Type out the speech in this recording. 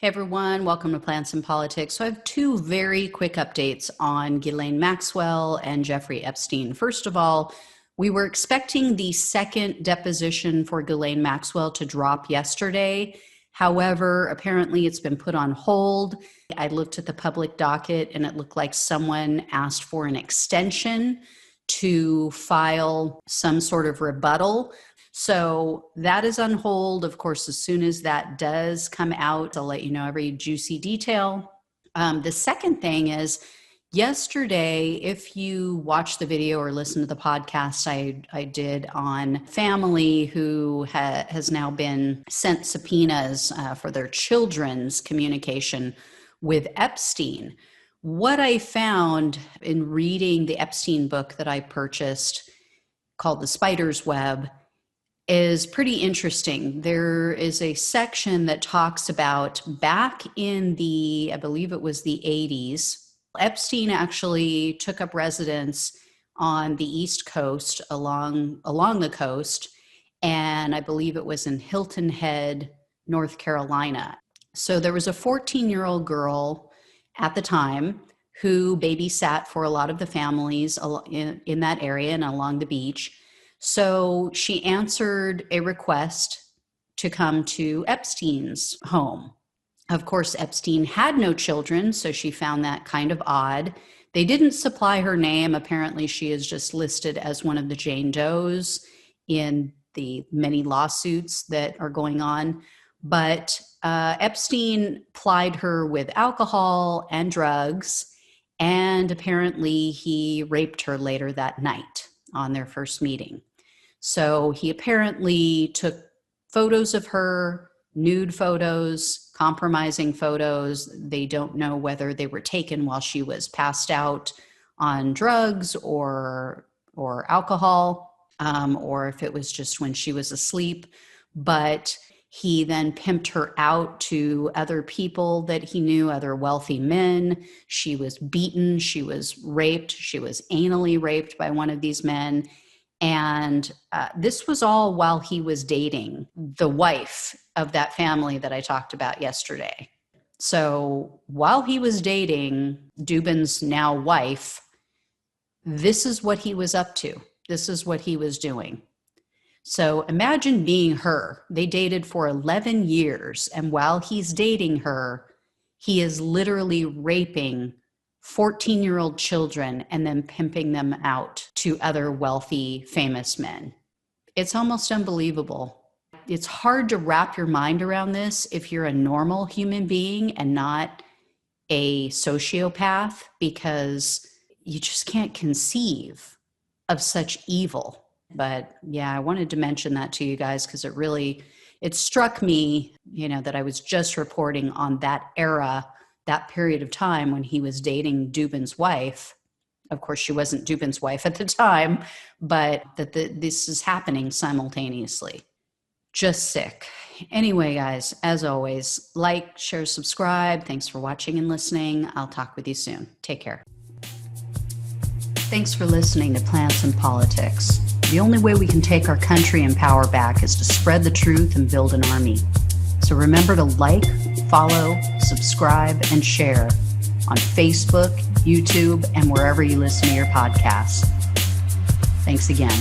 Hey everyone, welcome to Plants and Politics. So I have two very quick updates on Ghislaine Maxwell and Jeffrey Epstein. First of all, we were expecting the second deposition for Ghislaine Maxwell to drop yesterday. However, apparently it's been put on hold. I looked at the public docket and it looked like someone asked for an extension to file some sort of rebuttal. So that is on hold. Of course, as soon as that does come out, I'll let you know every juicy detail. The second thing is, yesterday, if you watch the video or listen to the podcast I did on family who has now been sent subpoenas for their children's communication with Epstein, what I found in reading the Epstein book that I purchased called The Spider's Web is pretty interesting. There is a section that talks about back in I believe it was the 80s, Epstein actually took up residence on the East Coast along the coast, and I believe it was in Hilton Head, North Carolina. So there was a 14-year-old girl at the time who babysat for a lot of the families in that area and along the beach. So she answered a request to come to Epstein's home. Of course, Epstein had no children, so she found that kind of odd. They didn't supply her name. Apparently, she is just listed as one of the Jane Does in the many lawsuits that are going on. But Epstein plied her with alcohol and drugs, and apparently he raped her later that night on their first meeting. So he apparently took photos of her, nude photos, compromising photos. They don't know whether they were taken while she was passed out on drugs or alcohol, or if it was just when she was asleep. But he then pimped her out to other people that he knew, other wealthy men. She was beaten. She was raped. She was anally raped by one of these men. And this was all while he was dating the wife of that family that I talked about yesterday. So while he was dating Dubin's now wife, this is what he was up to. This is what he was doing. So imagine being her. They dated for 11 years. And while he's dating her, he is literally raping 14-year-old children and then pimping them out to other wealthy, famous men. It's almost unbelievable. It's hard to wrap your mind around this if you're a normal human being and not a sociopath, because you just can't conceive of such evil. But yeah, I wanted to mention that to you guys because it struck me, that I was just reporting on that era, that period of time when he was dating Dubin's wife. Of course, she wasn't Dubin's wife at the time, but this is happening simultaneously. Just sick. Anyway, guys, as always, like, share, subscribe. Thanks for watching and listening. I'll talk with you soon. Take care. Thanks for listening to Plants and Politics. The only way we can take our country and power back is to spread the truth and build an army. So remember to like, follow, subscribe, and share on Facebook, YouTube, and wherever you listen to your podcasts. Thanks again.